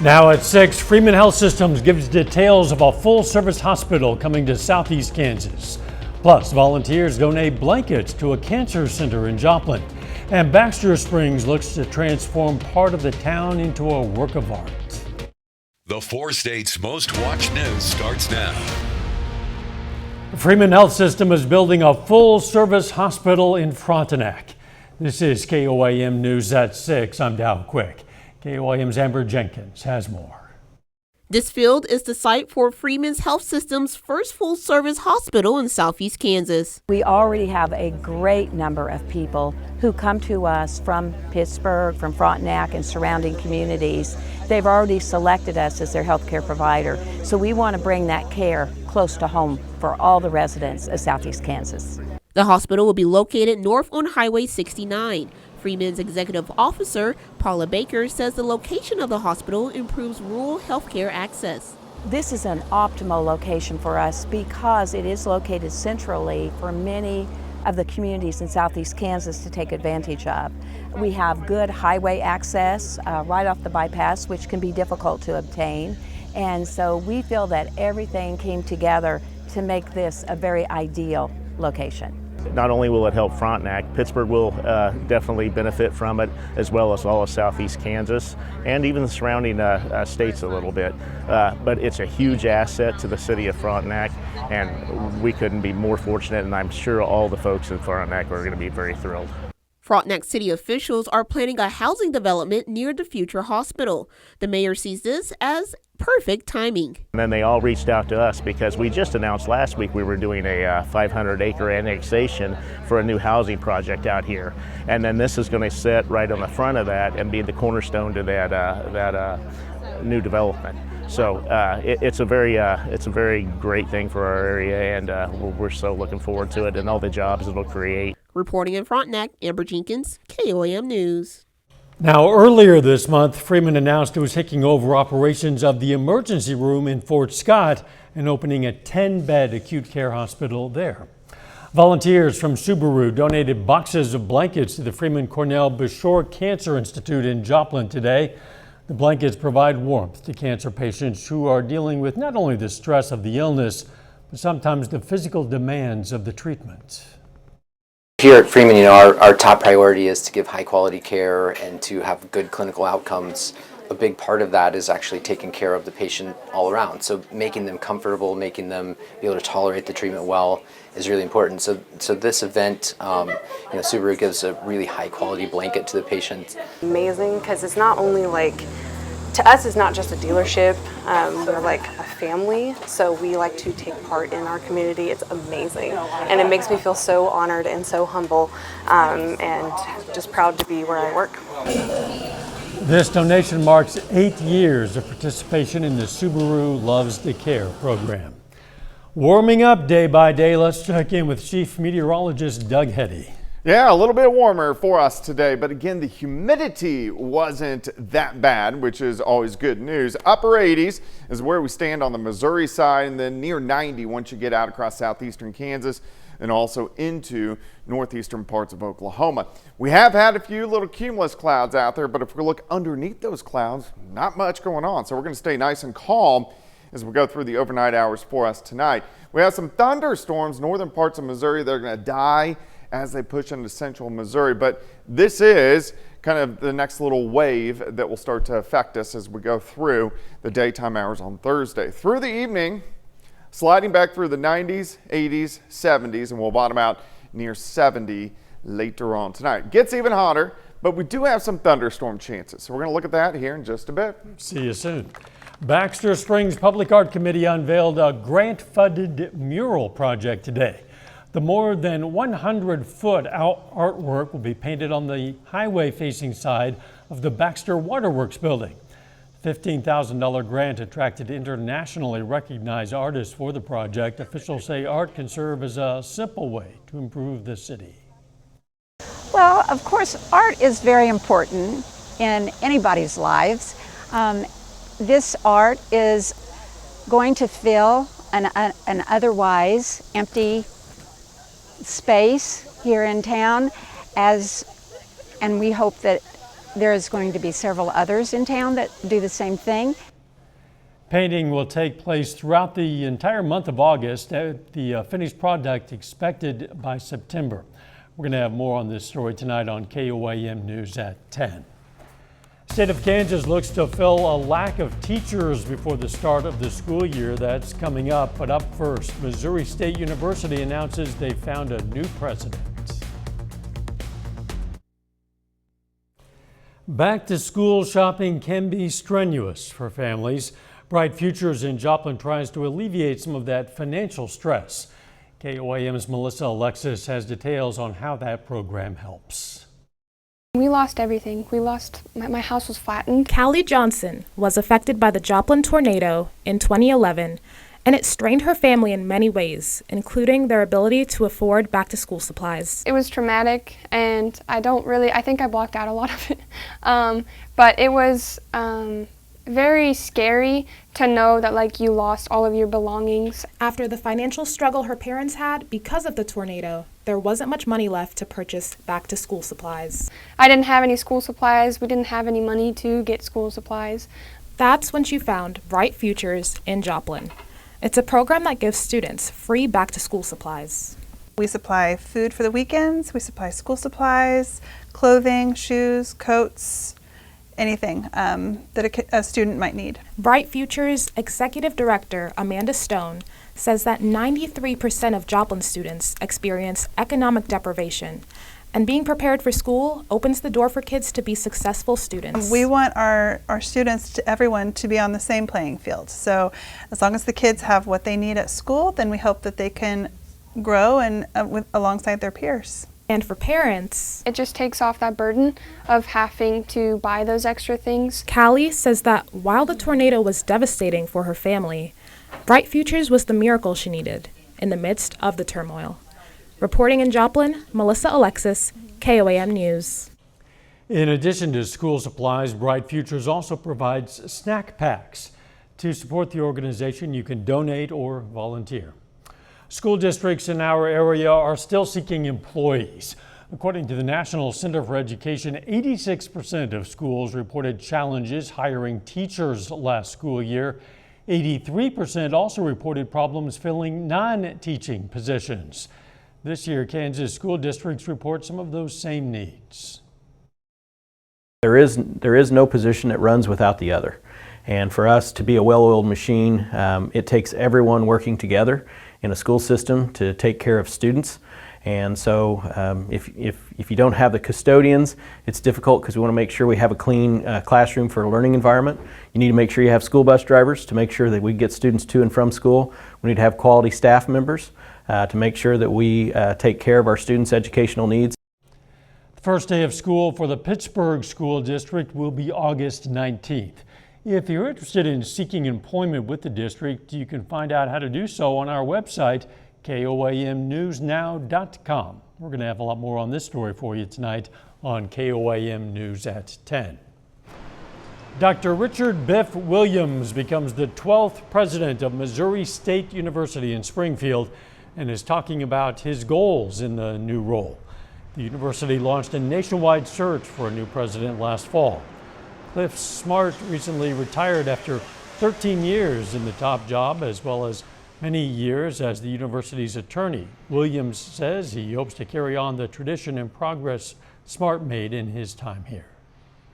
Now at 6, Freeman Health Systems gives details of a full-service hospital coming to southeast Kansas. Plus, volunteers donate blankets to a cancer center in Joplin. And Baxter Springs looks to transform part of the town into a work of art. The 4 states' most watched news starts now. Freeman Health System is building a full-service hospital in Frontenac. This is KOAM News at 6. I'm Dow Quick. KOAM's Amber Jenkins has more. This field is the site for Freeman's Health System's first full-service hospital in southeast Kansas. We already have a great number of people who come to us from Pittsburgh, from Frontenac and surrounding communities. They've already selected us as their healthcare provider, so we want to bring that care close to home for all the residents of southeast Kansas. The hospital will be located north on Highway 69. Freeman's executive officer, Paula Baker, says the location of the hospital improves rural healthcare access. This is an optimal location for us because it is located centrally for many of the communities in southeast Kansas to take advantage of. We have good highway access right off the bypass, which can be difficult to obtain. And so we feel that everything came together to make this a very ideal location. Not only will it help Frontenac, Pittsburgh will definitely benefit from it, as well as all of southeast Kansas and even the surrounding states a little bit. But it's a huge asset to the city of Frontenac, and we couldn't be more fortunate, and I'm sure all the folks in Frontenac are going to be very thrilled. Frontenac city officials are planning a housing development near the future hospital. The mayor sees this as perfect timing. And then they all reached out to us because we just announced last week we were doing a 500-acre annexation for a new housing project out here. And then this is going to sit right on the front of that and be the cornerstone to that new development. So it's a very great thing for our area, and we're so looking forward to it and all the jobs it'll create. Reporting in Frontenac, Amber Jenkins, KOAM News. Now, earlier this month, Freeman announced it was taking over operations of the emergency room in Fort Scott and opening a 10-bed acute care hospital there. Volunteers from Subaru donated boxes of blankets to the Freeman Cornell Bashore Cancer Institute in Joplin today. The blankets provide warmth to cancer patients who are dealing with not only the stress of the illness, but sometimes the physical demands of the treatment. Here at Freeman, our top priority is to give high quality care and to have good clinical outcomes. A big part of that is actually taking care of the patient all around. So making them comfortable, making them be able to tolerate the treatment well is really important. So this event, Subaru gives a really high quality blanket to the patient. Amazing, because it's not only to us, it's not just a dealership. We're like a family, so we like to take part in our community. It's amazing, and it makes me feel so honored and so humble, and just proud to be where I work. This donation marks 8 years of participation in the Subaru Loves to Care program. Warming up day by day, let's check in with Chief Meteorologist Doug Heddy. Yeah, a little bit warmer for us today, but again, the humidity wasn't that bad, which is always good news. Upper 80s is where we stand on the Missouri side, and then near 90 once you get out across southeastern Kansas and also into northeastern parts of Oklahoma. We have had a few little cumulus clouds out there, but if we look underneath those clouds, not much going on. So we're going to stay nice and calm as we go through the overnight hours for us tonight. We have some thunderstorms, northern parts of Missouri. They're going to die as they push into central Missouri, but this is kind of the next little wave that will start to affect us as we go through the daytime hours on Thursday. Through the evening, sliding back through the 90s, 80s, 70s, and we'll bottom out near 70 later on tonight. Gets even hotter, but we do have some thunderstorm chances, so we're going to look at that here in just a bit. See you soon. Baxter Springs Public Art Committee unveiled a grant-funded mural project today. The more than 100-foot artwork will be painted on the highway-facing side of the Baxter Waterworks building. The $15,000 grant attracted internationally recognized artists for the project. Officials say art can serve as a simple way to improve the city. Well, of course, art is very important in anybody's lives. This art is going to fill an otherwise empty space here in town, and we hope that there's going to be several others in town that do the same thing. Painting will take place throughout the entire month of August. The finished product expected by September. We're going to have more on this story tonight on KOAM News at 10. State of Kansas looks to fill a lack of teachers before the start of the school year. That's coming up. But up first, Missouri State University announces they found a new president. Back to school shopping can be strenuous for families. Bright Futures in Joplin tries to alleviate some of that financial stress. KOAM's Melissa Alexis has details on how that program helps. We lost everything. My house was flattened. Callie Johnson was affected by the Joplin tornado in 2011, and it strained her family in many ways, including their ability to afford back-to-school supplies. It was traumatic, and I think I blocked out a lot of it. But it was very scary to know that you lost all of your belongings. After the financial struggle her parents had because of the tornado, there wasn't much money left to purchase back-to-school supplies. I didn't have any school supplies. We didn't have any money to get school supplies. That's when she found Bright Futures in Joplin. It's a program that gives students free back-to-school supplies. We supply food for the weekends, we supply school supplies, clothing, shoes, coats, anything that a student might need. Bright Futures Executive Director Amanda Stone says that 93% of Joplin students experience economic deprivation, and being prepared for school opens the door for kids to be successful students. We want our students, everyone, to be on the same playing field. So as long as the kids have what they need at school, then we hope that they can grow and alongside their peers. And for parents, it just takes off that burden of having to buy those extra things. Callie says that while the tornado was devastating for her family, Bright Futures was the miracle she needed in the midst of the turmoil. Reporting in Joplin, Melissa Alexis, KOAM News. In addition to school supplies, Bright Futures also provides snack packs. To support the organization, you can donate or volunteer. School districts in our area are still seeking employees. According to the National Center for Education, 86% of schools reported challenges hiring teachers last school year. 83% also reported problems filling non-teaching positions. This year, Kansas school districts report some of those same needs. There is no position that runs without the other. And for us to be a well-oiled machine, it takes everyone working together in a school system to take care of students. And so if you don't have the custodians, it's difficult because we want to make sure we have a clean classroom for a learning environment. You need to make sure you have school bus drivers to make sure that we get students to and from school. We need to have quality staff members to make sure that we take care of our students' educational needs. The first day of school for the Pittsburgh School District will be August 19th. If you're interested in seeking employment with the district, you can find out how to do so on our website, KOAMnewsnow.com. We're going to have a lot more on this story for you tonight on KOAM News at 10. Dr. Richard Biff Williams becomes the 12th president of Missouri State University in Springfield and is talking about his goals in the new role. The university launched a nationwide search for a new president last fall. Cliff Smart recently retired after 13 years in the top job, as well as many years as the university's attorney. Williams says he hopes to carry on the tradition and progress Smart made in his time here.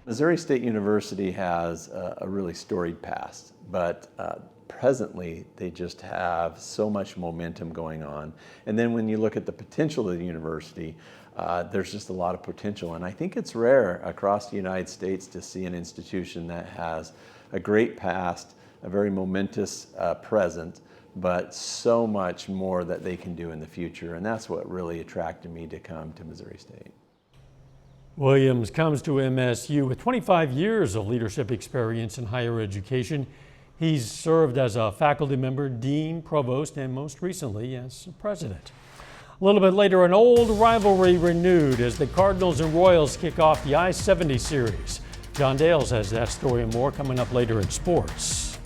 Missouri State University has a really storied past, but presently they just have so much momentum going on. And then when you look at the potential of the university, there's just a lot of potential. And I think it's rare across the United States to see an institution that has a great past, a very momentous present, but so much more that they can do in the future. And that's what really attracted me to come to Missouri State. Williams comes to MSU with 25 years of leadership experience in higher education. He's served as a faculty member, dean, provost, and most recently as president. A little bit later, an old rivalry renewed as the Cardinals and Royals kick off the I-70 series. John Dales has that story and more coming up later in sports.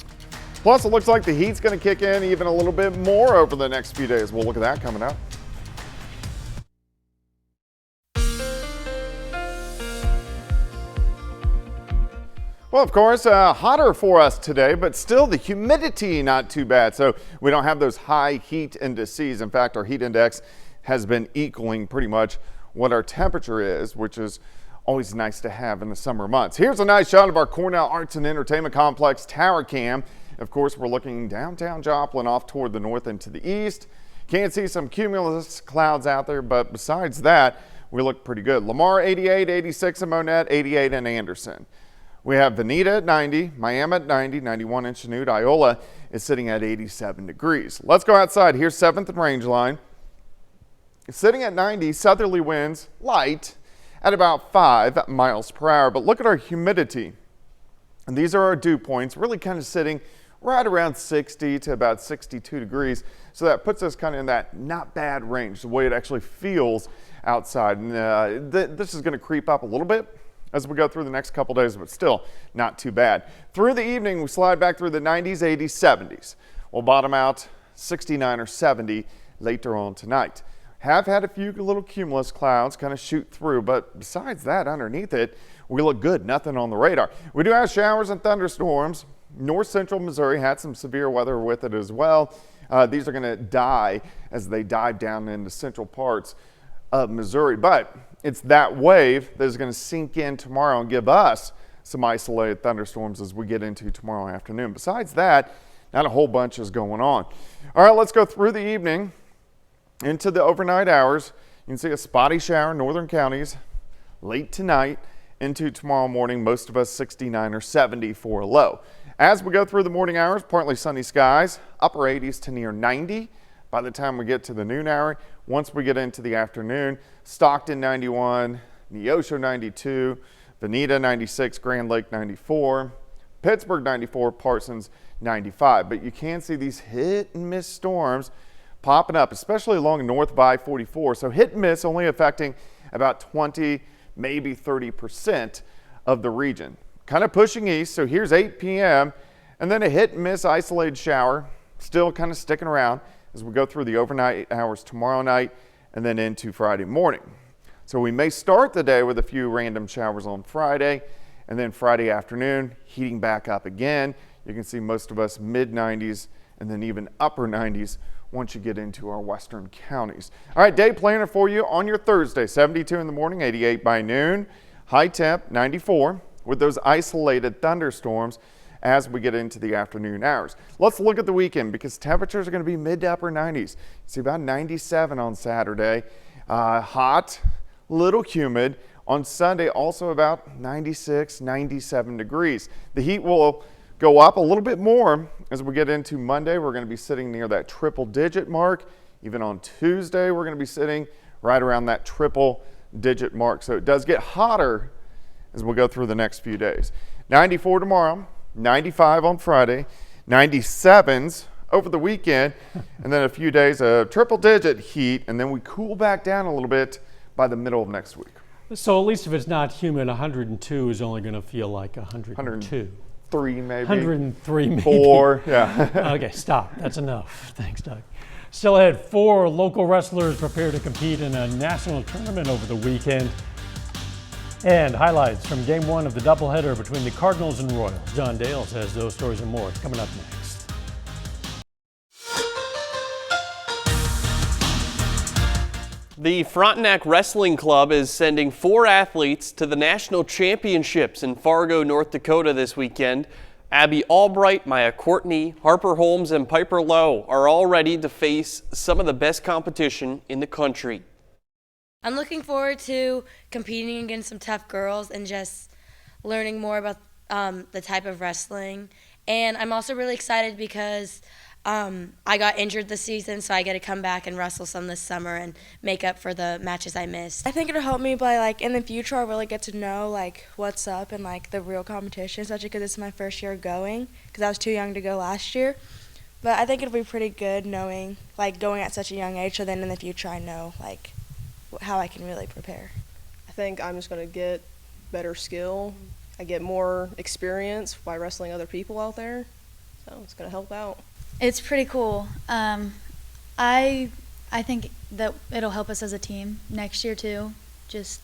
Plus, it looks like the heat's going to kick in even a little bit more over the next few days. We'll look at that coming up. Well, of course, hotter for us today, but still the humidity not too bad. So we don't have those high heat indices. In fact, our heat index has been equaling pretty much what our temperature is, which is always nice to have in the summer months. Here's a nice shot of our Cornell Arts and Entertainment Complex tower cam. Of course, we're looking downtown Joplin off toward the north and to the east. Can't see some cumulus clouds out there, but besides that, we look pretty good. Lamar 88, 86 in Monette, 88 in Anderson. We have Veneta at 90, Miami at 90, 91 in Chanute. Iola is sitting at 87 degrees. Let's go outside. Here's 7th and Rangeline. Sitting at 90, southerly winds, light, at about 5 miles per hour. But look at our humidity. And these are our dew points, really kind of sitting right around 60 to about 62 degrees. So that puts us kind of in that not bad range, the way it actually feels outside. And this is going to creep up a little bit as we go through the next couple days, but still not too bad. Through the evening, we slide back through the 90s, 80s, 70s. We'll bottom out 69 or 70 later on tonight. Have had a few little cumulus clouds kind of shoot through, but besides that, underneath it, we look good. Nothing on the radar. We do have showers and thunderstorms. North central Missouri had some severe weather with it as well. These are going to die as they dive down into central parts of Missouri, but it's that wave that is going to sink in tomorrow and give us some isolated thunderstorms as we get into tomorrow afternoon. Besides that, not a whole bunch is going on. All right, let's go through the evening into the overnight hours. You can see a spotty shower in northern counties late tonight into tomorrow morning. Most of us 69 or 70 for a low. As we go through the morning hours, partly sunny skies, upper 80s to near 90 by the time we get to the noon hour. Once we get into the afternoon, Stockton 91, Neosho 92, Veneta 96, Grand Lake 94, Pittsburgh 94, Parsons 95. But you can see these hit and miss storms popping up, especially along north by 44. So hit and miss only affecting about 20, maybe 30% of the region. Kind of pushing east, so here's 8 p.m. and then a hit and miss isolated shower, still kind of sticking around as we go through the overnight hours tomorrow night and then into Friday morning. So we may start the day with a few random showers on Friday, and then Friday afternoon heating back up again. You can see most of us mid 90s and then even upper 90s once you get into our western counties. All right, day planner for you on your Thursday, 72 in the morning, 88 by noon, high temp 94 with those isolated thunderstorms as we get into the afternoon hours. Let's look at the weekend because temperatures are going to be mid to upper 90s. See about 97 on Saturday, hot, little humid. On Sunday, also about 96, 97 degrees. The heat will go up a little bit more as we get into Monday. We're going to be sitting near that triple digit mark. Even on Tuesday, we're going to be sitting right around that triple digit mark. So it does get hotter as we go through the next few days. 94 tomorrow, 95 on Friday, 97s over the weekend, and then a few days of triple digit heat, and then we cool back down a little bit by the middle of next week. So at least if it's not humid, 102 is only going to feel like 102. 103 maybe. 103 maybe. 4, yeah. Okay, stop. That's enough. Thanks, Doug. Still ahead, 4 local wrestlers prepare to compete in a national tournament over the weekend. And highlights from Game 1 of the doubleheader between the Cardinals and Royals. John Dales has those stories and more coming up next. The Frontenac Wrestling Club is sending 4 athletes to the national championships in Fargo, North Dakota this weekend. Abby Albright, Maya Courtney, Harper Holmes, and Piper Lowe are all ready to face some of the best competition in the country. I'm looking forward to competing against some tough girls and just learning more about the type of wrestling. And I'm also really excited because I got injured this season, so I get to come back and wrestle some this summer and make up for the matches I missed. I think it'll help me by, like, in the future I'll really get to know, like, what's up and, like, the real competition, especially because it's my first year going, because I was too young to go last year. But I think it'll be pretty good knowing, like, going at such a young age, so then in the future I know, like, how I can really prepare. I think I'm just going to get better skill. I get more experience by wrestling other people out there, so it's going to help out. It's pretty cool. I think that it'll help us as a team next year too. Just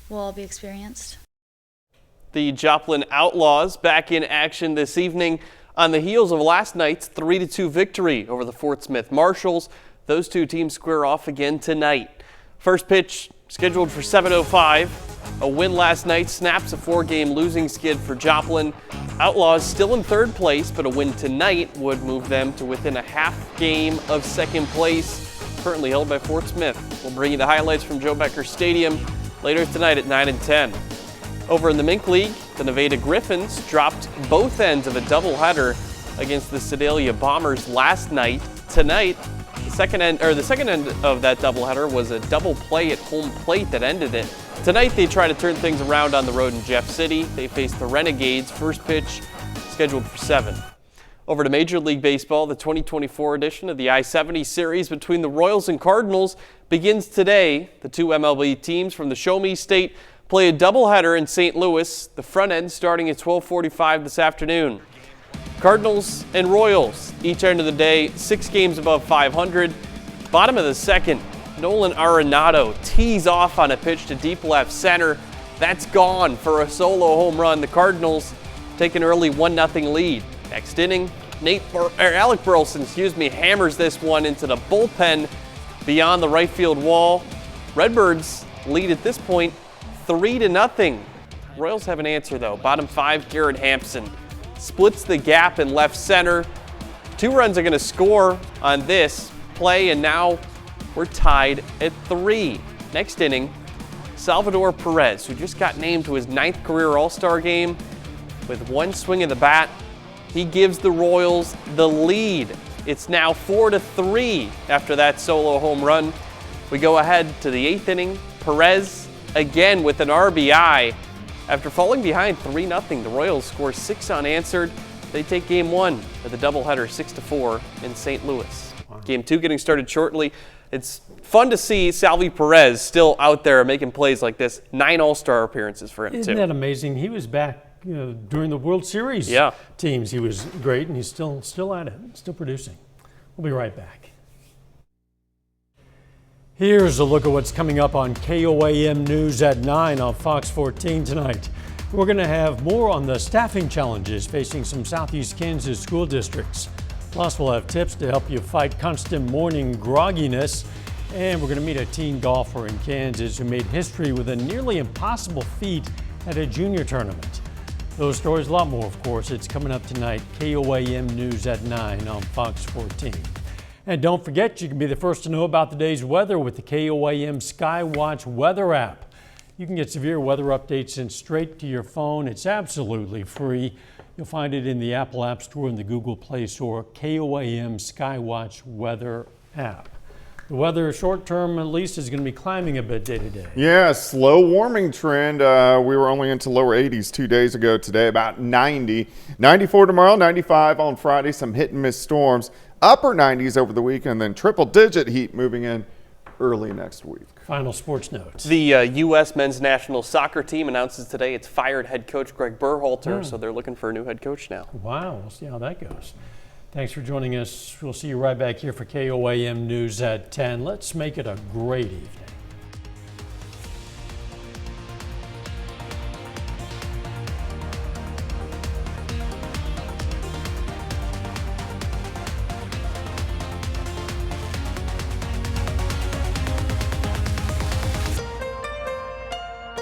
we'll all be experienced. The Joplin Outlaws back in action this evening on the heels of last night's 3-2 victory over the Fort Smith Marshals. Those two teams square off again tonight. First pitch scheduled for 7:05. A win last night snaps a 4-game losing skid for Joplin. Outlaws still in third place, but a win tonight would move them to within a half game of second place, currently held by Fort Smith. We'll bring you the highlights from Joe Becker Stadium later tonight at 9 and 10. Over in the Mink League, the Nevada Griffins dropped both ends of a doubleheader against the Sedalia Bombers last night. Tonight, the second end of that doubleheader was a double play at home plate that ended it. Tonight, they try to turn things around on the road in Jeff City. They face the Renegades. First pitch scheduled for 7. Over to Major League Baseball, the 2024 edition of the I-70 series between the Royals and Cardinals begins today. The two MLB teams from the Show Me State play a doubleheader in St. Louis, the front end starting at 12:45 this afternoon. Cardinals and Royals each end of the day 6 games above 500. Bottom of the second, Nolan Arenado tees off on a pitch to deep left center. That's gone for a solo home run. The Cardinals take an early 1-0 lead. Next inning, Alec Burleson, hammers this one into the bullpen beyond the right field wall. Redbirds lead at this point 3-0. Royals have an answer though. Bottom 5, Garrett Hampson splits the gap in left center. 2 runs are going to score on this play, and now we're tied at 3. Next inning, Salvador Perez, who just got named to his 9th career All-Star game, with 1 swing of the bat, he gives the Royals the lead. It's now 4-3 after that solo home run. We go ahead to the 8th inning. Perez again with an RBI. After falling behind 3-0, the Royals score 6 unanswered. They take game 1 of the doubleheader 6-4 in St. Louis. Wow. Game 2 getting started shortly. It's fun to see Salvi Perez still out there making plays like this. 9 All-Star appearances for him, Isn't that amazing? He was back during the World Series teams. He was great, and he's still at it, still producing. We'll be right back. Here's a look at what's coming up on KOAM News at 9 on Fox 14 tonight. We're going to have more on the staffing challenges facing some Southeast Kansas school districts. Plus, we'll have tips to help you fight constant morning grogginess. And we're going to meet a teen golfer in Kansas who made history with a nearly impossible feat at a junior tournament. Those stories, a lot more, of course. It's coming up tonight. KOAM News at 9 on Fox 14. And don't forget, you can be the first to know about the day's weather with the KOAM Skywatch weather app. You can get severe weather updates sent straight to your phone. It's absolutely free. You'll find it in the Apple App Store and the Google Play Store. KOAM Skywatch weather app. The weather, short term at least, is going to be climbing a bit day to day. Yeah, slow warming trend. We were only into lower 80s 2 days ago. Today, about 90. 94 tomorrow, 95 on Friday. Some hit and miss storms. Upper 90s over the weekend, then triple-digit heat moving in early next week. Final sports notes. The U.S. men's national soccer team announces today it's fired head coach Greg Berhalter, so they're looking for a new head coach now. Wow, we'll see how that goes. Thanks for joining us. We'll see you right back here for KOAM News at 10. Let's make it a great evening.